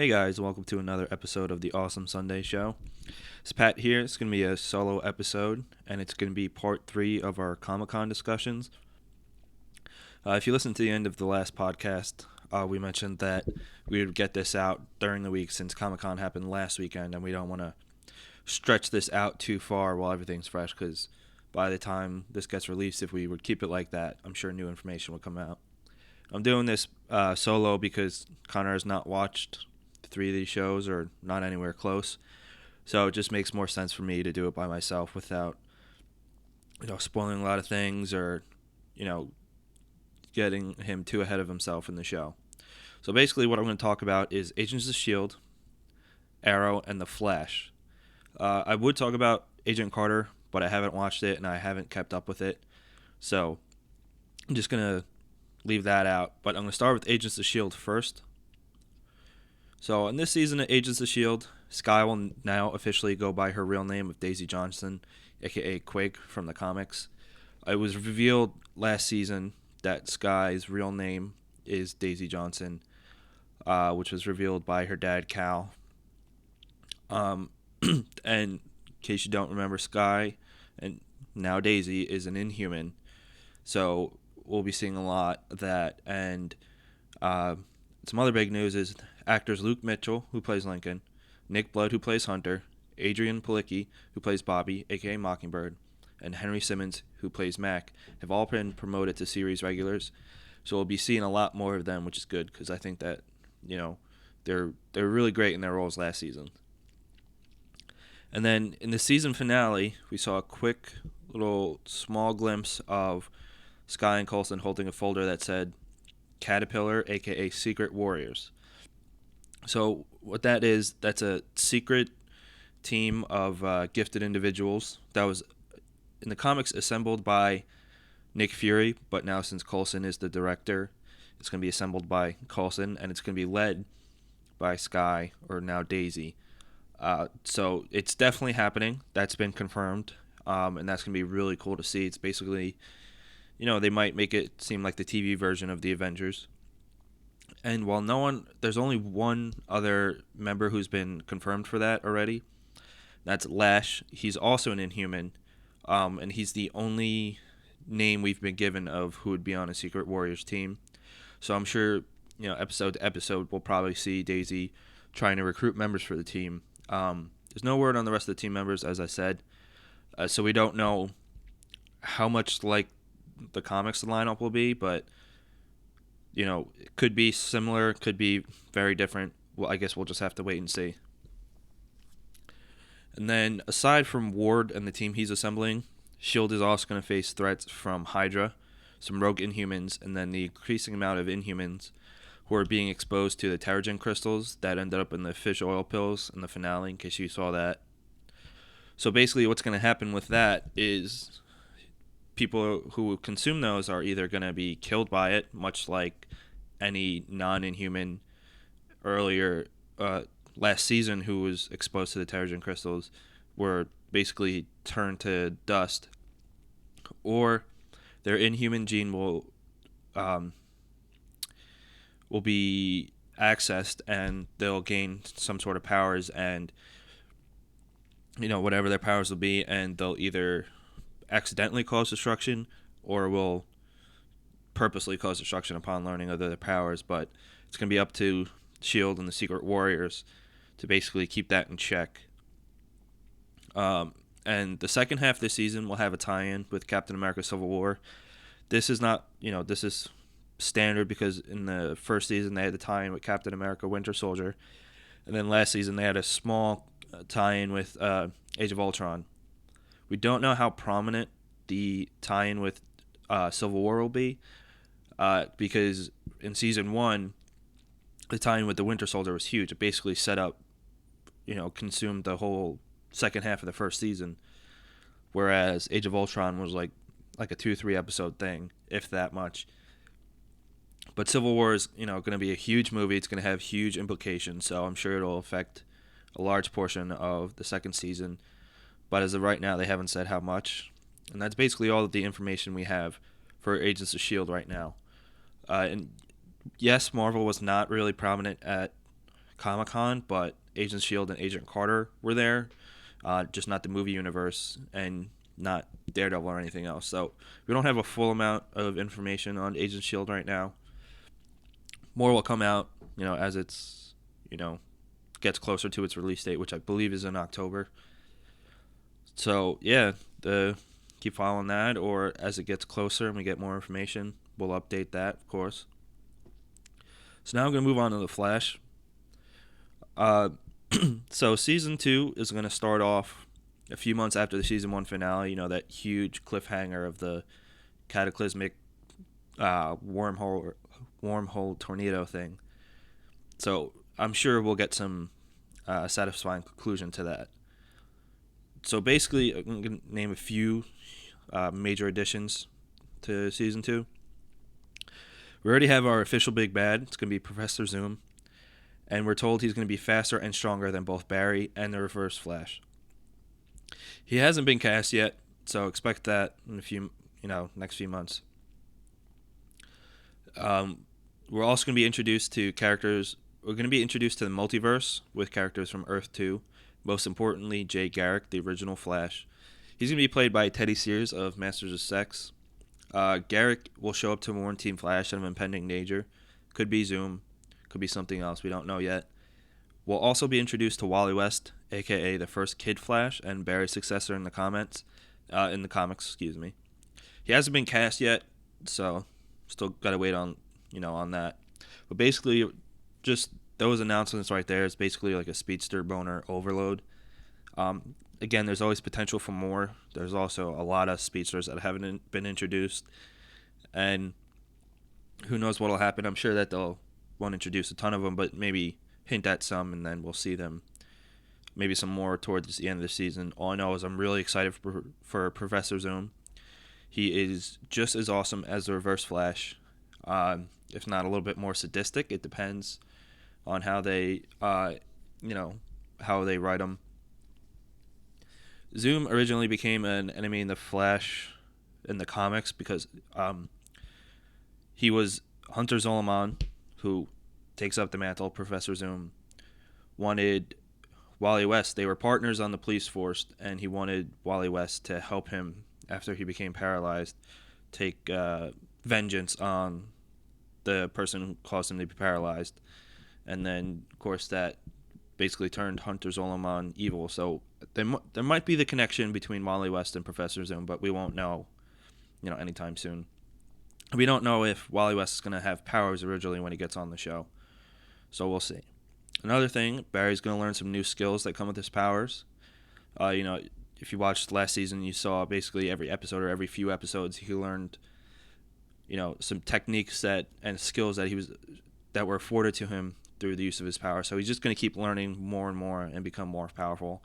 Hey guys, welcome to another episode of the Awesome Sunday Show. It's Pat here. It's going to be a solo episode, and it's going to be part 3 of our Comic-Con discussions. If you listened to the end of the last podcast, we mentioned that we would get this out during the week since Comic-Con happened last weekend, and we don't want to stretch this out too far while everything's fresh, because by the time this gets released, if we would keep it like that, I'm sure new information will come out. I'm doing this solo because Connor has not watched 3 of these shows or not anywhere close. So it just makes more sense for me to do it by myself without, spoiling a lot of things or, getting him too ahead of himself in the show. So basically what I'm going to talk about is Agents of S.H.I.E.L.D., Arrow, and The Flash. I would talk about Agent Carter, but I haven't watched it and I haven't kept up with it. So I'm just going to leave that out. But I'm going to start with Agents of S.H.I.E.L.D. first. So in this season of Agents of S.H.I.E.L.D., Skye will now officially go by her real name of Daisy Johnson, aka Quig from the comics. It was revealed last season that Skye's real name is Daisy Johnson, which was revealed by her dad, Cal. And in case you don't remember, Skye, and now Daisy, is an Inhuman. So we'll be seeing a lot of that. And some other big news is actors Luke Mitchell, who plays Lincoln, Nick Blood, who plays Hunter, Adrian Palicki, who plays Bobby, aka Mockingbird, and Henry Simmons, who plays Mac, have all been promoted to series regulars. So we'll be seeing a lot more of them, which is good because I think that they're really great in their roles last season. And then in the season finale, we saw a quick little small glimpse of Skye and Coulson holding a folder that said Caterpillar, aka Secret Warriors. So what that is, that's a secret team of gifted individuals that was in the comics assembled by Nick Fury, but now since Coulson is the director, it's going to be assembled by Coulson, and it's going to be led by Skye, or now Daisy. So it's definitely happening. That's been confirmed, and that's going to be really cool to see. It's basically, they might make it seem like the TV version of the Avengers. And while there's only one other member who's been confirmed for that already. That's Lash. He's also an Inhuman, and he's the only name we've been given of who would be on a Secret Warriors team. So I'm sure, episode to episode, we'll probably see Daisy trying to recruit members for the team. There's no word on the rest of the team members, as I said, so we don't know how much like the comics lineup will be, but it could be similar, could be very different. Well, I guess we'll just have to wait and see. And then, aside from Ward and the team he's assembling, S.H.I.E.L.D. is also going to face threats from Hydra, some rogue Inhumans, and then the increasing amount of Inhumans who are being exposed to the Terrigen crystals that ended up in the fish oil pills in the finale, in case you saw that. So basically what's going to happen with that is people who consume those are either going to be killed by it, much like any non-Inhuman earlier last season who was exposed to the Terrigen crystals, were basically turned to dust, or their Inhuman gene will be accessed and they'll gain some sort of powers, and whatever their powers will be, and they'll either accidentally cause destruction or will purposely cause destruction upon learning of their powers. But it's going to be up to S.H.I.E.L.D. and the Secret Warriors to basically keep that in check. And the second half of this season will have a tie-in with Captain America Civil War. This is not, this is standard because in the first season they had the tie-in with Captain America Winter Soldier. And then last season they had a small tie-in with Age of Ultron. We don't know how prominent the tie-in with Civil War will be, because in season 1, the tie-in with the Winter Soldier was huge. It basically set up, consumed the whole second half of the first season, whereas Age of Ultron was like a 2-3 episode thing, if that much. But Civil War is, going to be a huge movie. It's going to have huge implications, so I'm sure it'll affect a large portion of the second season. But as of right now, they haven't said how much. And that's basically all of the information we have for Agents of S.H.I.E.L.D. right now. And yes, Marvel was not really prominent at Comic-Con, but Agents of S.H.I.E.L.D. and Agent Carter were there, just not the movie universe and not Daredevil or anything else. So we don't have a full amount of information on Agents of S.H.I.E.L.D. right now. More will come out, as it's, gets closer to its release date, which I believe is in October. So yeah, keep following that, or as it gets closer and we get more information, we'll update that, of course. So now I'm going to move on to The Flash. So season 2 is going to start off a few months after the season 1 finale. That huge cliffhanger of the cataclysmic wormhole tornado thing. So I'm sure we'll get some satisfying conclusion to that. So basically, I'm going to name a few major additions to season 2. We already have our official big bad. It's going to be Professor Zoom. And we're told he's going to be faster and stronger than both Barry and the Reverse Flash. He hasn't been cast yet, so expect that in a few, next few months. We're also going to be introduced to characters. We're going to be introduced to the multiverse with characters from Earth 2. Most importantly, Jay Garrick, the original Flash. He's going to be played by Teddy Sears of Masters of Sex. Garrick will show up to warn Team Flash of impending danger. Could be Zoom. Could be something else. We don't know yet. We'll also be introduced to Wally West, a.k.a. the first Kid Flash and Barry's successor in the comics. He hasn't been cast yet, so still got to wait on that. But basically, just those announcements right there is basically like a speedster boner overload. Again, there's always potential for more. There's also a lot of speedsters that haven't been introduced, and who knows what will happen. I'm sure that they'll won't introduce a ton of them, but maybe hint at some, and then we'll see them. Maybe some more towards the end of the season. All I know is I'm really excited for Professor Zoom. He is just as awesome as the Reverse Flash, if not a little bit more sadistic. It depends on how they, how they write him. Zoom originally became an enemy in the Flash in the comics because he was Hunter Zolomon, who takes up the mantle. Professor Zoom wanted Wally West. They were partners on the police force, and he wanted Wally West to help him after he became paralyzed, take vengeance on the person who caused him to be paralyzed. And then, of course, that basically turned Hunter Zolomon evil. So there might be the connection between Wally West and Professor Zoom, but we won't know, anytime soon. We don't know if Wally West is going to have powers originally when he gets on the show. So we'll see. Another thing, Barry's going to learn some new skills that come with his powers. If you watched last season, you saw basically every episode or every few episodes he learned, some techniques and skills that were afforded to him through the use of his power. So he's just going to keep learning more and more and become more powerful.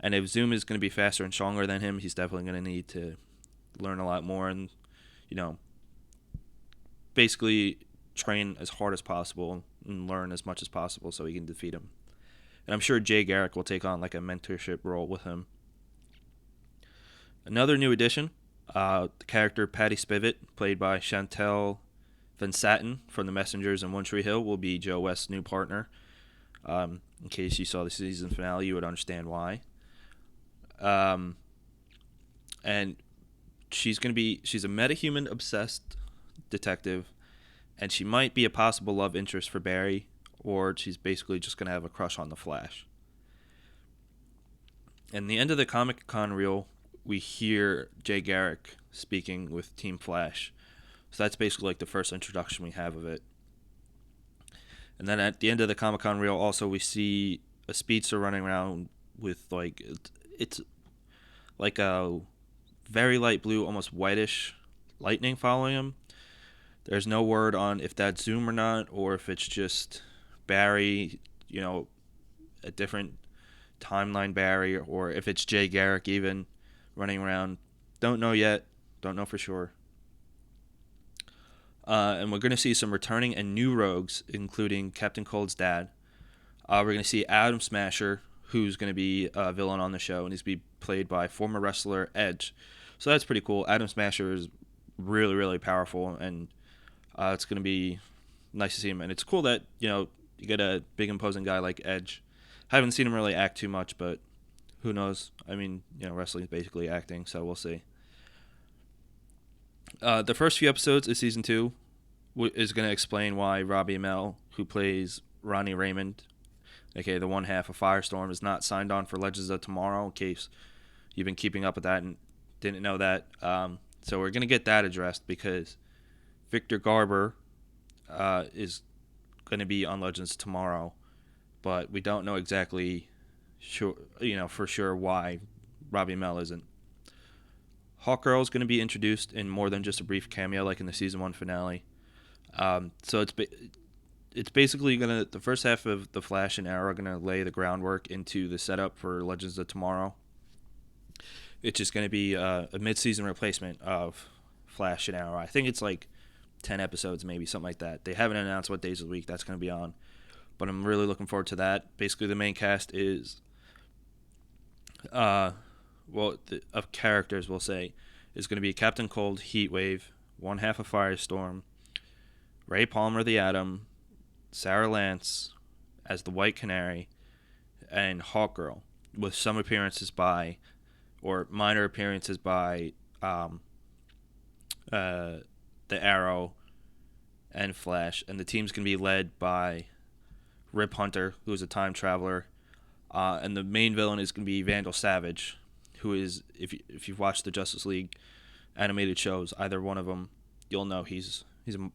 And if Zoom is going to be faster and stronger than him, he's definitely going to need to learn a lot more and, basically train as hard as possible and learn as much as possible so he can defeat him. And I'm sure Jay Garrick will take on like a mentorship role with him. Another new addition, the character Patty Spivot, played by Chantel Van Satin from The Messengers and One Tree Hill, will be Joe West's new partner. In case you saw the season finale, you would understand why. And she's a metahuman obsessed detective, and she might be a possible love interest for Barry, or she's basically just going to have a crush on the Flash. In the end of the Comic-Con reel, we hear Jay Garrick speaking with Team Flash. So that's basically like the first introduction we have of it. And then at the end of the Comic-Con reel, also we see a speedster running around with it's like a very light blue, almost whitish lightning following him. There's no word on if that's Zoom or not, or if it's just Barry, a different timeline Barry, or if it's Jay Garrick even running around. Don't know yet. Don't know for sure. And we're going to see some returning and new rogues, including Captain Cold's dad. We're going to see Atom Smasher, who's going to be a villain on the show, and he's going to be played by former wrestler Edge. So that's pretty cool. Atom Smasher is really, really powerful, and it's going to be nice to see him. And it's cool that, you get a big imposing guy like Edge. Haven't seen him really act too much, but who knows? I mean, wrestling is basically acting, so we'll see. The first few episodes of season 2 is going to explain why Robbie Amell, who plays Ronnie Raymond, aka the one half of Firestorm, is not signed on for Legends of Tomorrow, in case you've been keeping up with that and didn't know that. So we're going to get that addressed because Victor Garber is going to be on Legends tomorrow, but we don't know exactly for sure why Robbie Amell isn't. Hawkgirl is going to be introduced in more than just a brief cameo, like in the season 1 finale. So it's basically the first half of the Flash and Arrow are gonna lay the groundwork into the setup for Legends of Tomorrow. It's just gonna be a mid-season replacement of Flash and Arrow. I think it's like 10 episodes, maybe something like that. They haven't announced what days of the week that's gonna be on, but I'm really looking forward to that. Basically, the main cast is, of characters, we'll say, is going to be Captain Cold, Heatwave, one half of Firestorm, Ray Palmer the Atom, Sarah Lance as the White Canary, and Hawkgirl, with some appearances by, or minor appearances by, the Arrow and Flash. And the team's going to be led by Rip Hunter, who is a time traveler, and the main villain is going to be Vandal Savage, who is, if you've watched the Justice League animated shows, either one of them, you'll know he's an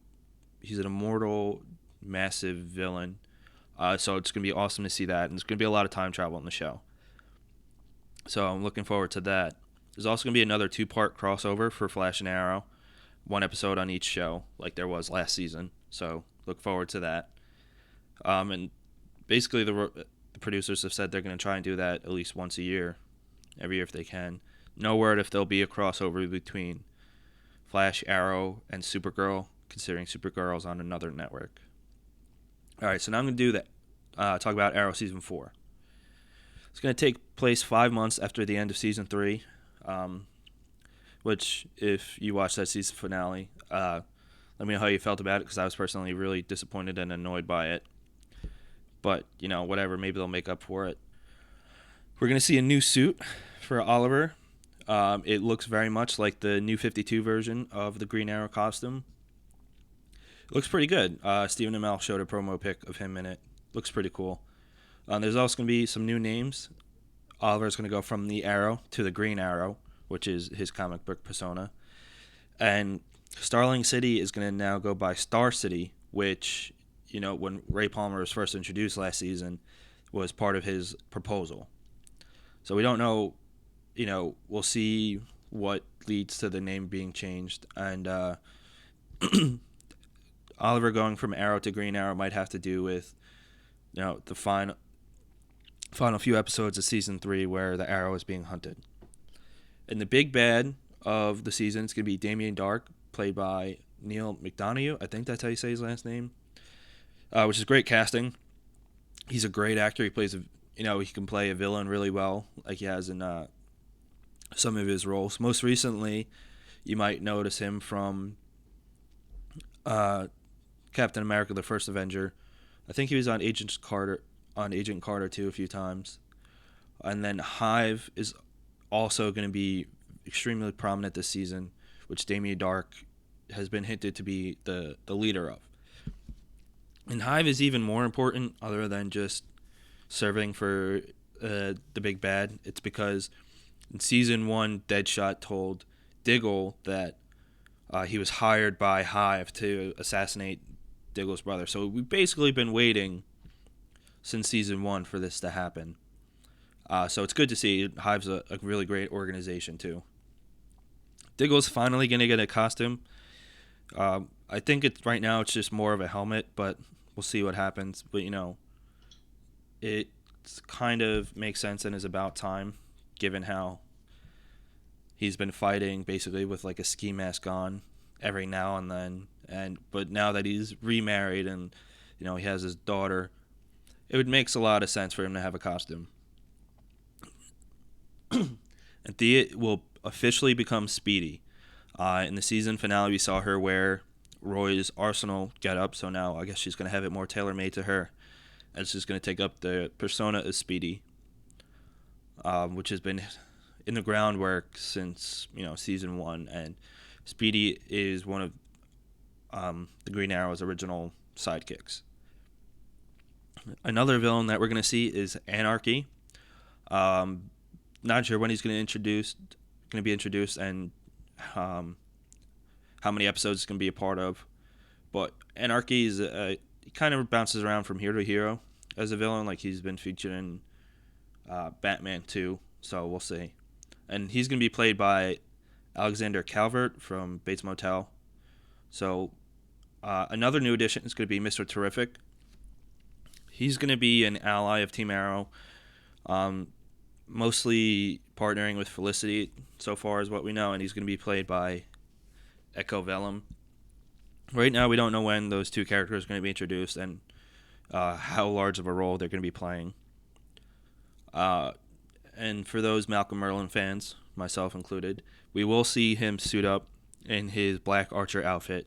immortal, massive villain. So it's going to be awesome to see that, and there's going to be a lot of time travel in the show. So I'm looking forward to that. There's also going to be another 2-part crossover for Flash and Arrow, 1 episode on each show, like there was last season. So look forward to that. And basically the producers have said they're going to try and do that at least once a year, every year if they can. No word if there'll be a crossover between Flash, Arrow, and Supergirl, considering Supergirl's on another network. Alright, so now I'm going to do that. Talk about Arrow Season 4. It's going to take place 5 months after the end of Season 3, which, if you watched that season finale, let me know how you felt about it, because I was personally really disappointed and annoyed by it. But, whatever, maybe they'll make up for it. We're going to see a new suit for Oliver. It looks very much like the New 52 version of the Green Arrow costume. It looks pretty good. Stephen Amell showed a promo pic of him in it. Looks pretty cool. There's also going to be some new names. Oliver's going to go from the Arrow to the Green Arrow, which is his comic book persona. And Starling City is going to now go by Star City, which, when Ray Palmer was first introduced last season, was part of his proposal. So we don't know, we'll see what leads to the name being changed. And Oliver going from Arrow to Green Arrow might have to do with, the final few episodes of Season 3 where the Arrow is being hunted. And the big bad of the season is going to be Damien Dark, played by Neil McDonough. I think that's how you say his last name. Which is great casting. He's a great actor. He plays he can play a villain really well, like he has in some of his roles. Most recently, you might notice him from Captain America: The First Avenger. I think he was on Agent Carter 2 a few times. And then Hive is also going to be extremely prominent this season, which Damien Dark has been hinted to be the leader of. And Hive is even more important, other than just serving for the big bad. It's because in Season 1, Deadshot told Diggle that he was hired by Hive to assassinate Diggle's brother. So we've basically been waiting since Season 1 for this to happen. So it's good to see. Hive's a really great organization, too. Diggle's finally going to get a costume. I think right now it's just more of a helmet, but we'll see what happens. But, it kind of makes sense and is about time, given how he's been fighting basically with like a ski mask on every now and then. But now that he's remarried and, he has his daughter, it makes a lot of sense for him to have a costume. And Thea will officially become Speedy. In the season finale, we saw her wear Roy's Arsenal getup, so now I guess she's going to have it more tailor-made to her. and it's just going to take up the persona of Speedy, which has been in the groundwork since season 1, and Speedy is one of the Green Arrow's original sidekicks. Another villain that we're going to see is Anarchy. Not sure when he's going to be introduced, and how many episodes it's going to be a part of. But Anarchy is he kind of bounces around from hero to hero as a villain. Like, he's been featured in Batman 2, so we'll see. And he's going to be played by Alexander Calvert from Bates Motel. So another new addition is going to be Mr. Terrific. He's going to be an ally of Team Arrow, mostly partnering with Felicity so far is what we know, and he's going to be played by Echo Vellum. Right now, we don't know when those two characters are going to be introduced and how large of a role they're going to be playing. And for those Malcolm Merlyn fans, myself included, we will see him suit up in his Black Archer outfit,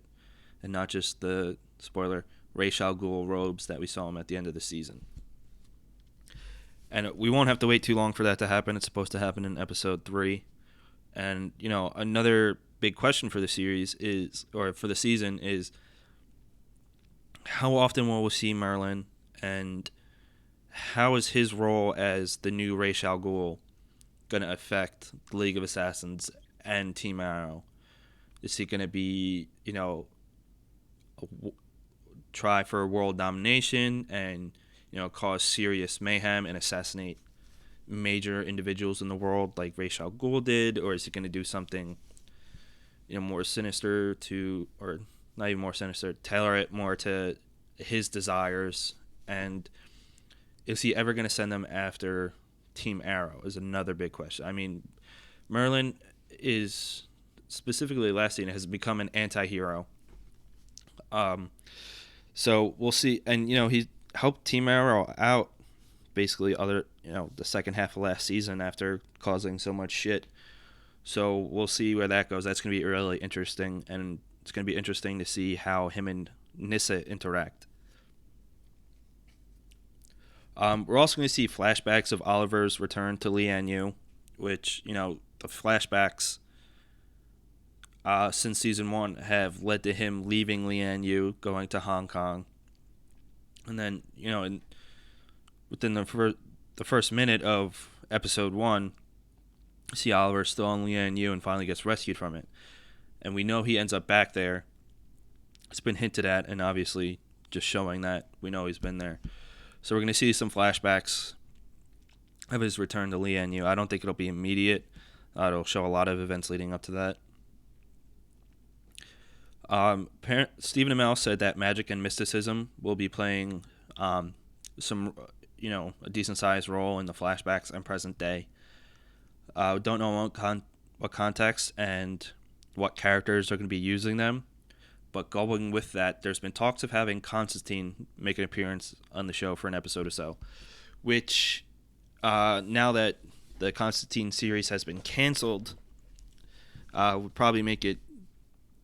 and not just the, spoiler, Ra's-al-Ghul robes that we saw him at the end of the season. And we won't have to wait too long for that to happen. It's supposed to happen in episode 3. And, another big question for the series for the season is, how often will we see Merlyn, and how is his role as the new Ra's-al-Ghul going to affect the League of Assassins and Team Arrow? Is he going to be, try for a world domination and, cause serious mayhem and assassinate major individuals in the world like Ra's-al-Ghul did? Or is he going to do something, more sinister or not even more sinister, tailor it more to his desires? And is he ever going to send them after Team Arrow is another big question. I mean, Merlyn is, specifically last season, has become an anti-hero. So we'll see. And, he helped Team Arrow out basically the second half of last season after causing so much shit. So we'll see where that goes. That's going to be really interesting, and it's going to be interesting to see how him and Nyssa interact. We're also going to see flashbacks of Oliver's return to Lian Yu, which, the flashbacks since season 1 have led to him leaving Lian Yu, going to Hong Kong. And then, within the first minute of episode 1, you see Oliver still on Lian Yu and finally gets rescued from it. And we know he ends up back there. It's been hinted at, and obviously just showing that we know he's been there. So we're going to see some flashbacks of his return to Lian Yu. I don't think it'll be immediate. It'll show a lot of events leading up to that. Stephen Amell said that magic and mysticism will be playing some, a decent-sized role in the flashbacks and present day. Don't know what context and what characters are going to be using them. But going with that, there's been talks of having Constantine make an appearance on the show for an episode or so, which, now that the Constantine series has been canceled, would probably make it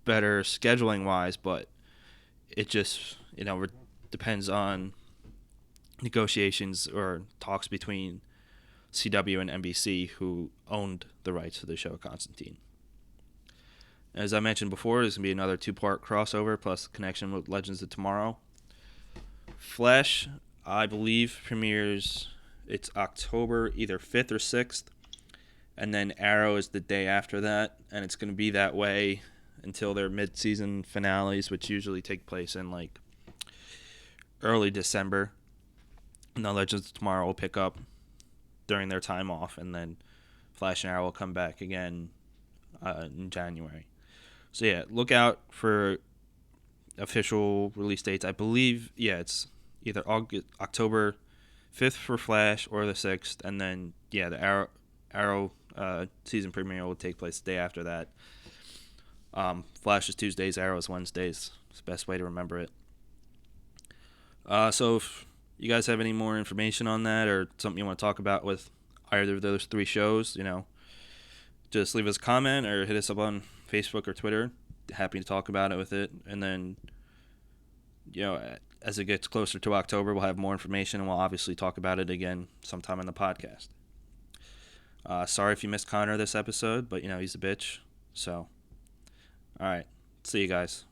better scheduling-wise, but it just, depends on negotiations or talks between CW and NBC, who owned the rights to the show Constantine. As I mentioned before, there's going to be another 2-part crossover plus connection with Legends of Tomorrow. Flash, I believe, premieres, it's October either 5th or 6th, and then Arrow is the day after that, and it's going to be that way until their mid-season finales, which usually take place in, early December. And the Legends of Tomorrow will pick up during their time off, and then Flash and Arrow will come back again in January. So yeah, look out for official release dates. I believe, it's either October 5th for Flash or the 6th, and then the Arrow season premiere will take place the day after that. Flash is Tuesdays, Arrow is Wednesdays. It's the best way to remember it. So if you guys have any more information on that or something you want to talk about with either of those 3 shows, just leave us a comment or hit us up on Facebook or Twitter. Happy to talk about it with it. And then, as it gets closer to October, we'll have more information, and we'll obviously talk about it again sometime in the podcast. Sorry if you missed Connor this episode, but he's a bitch. So, all right, see you guys.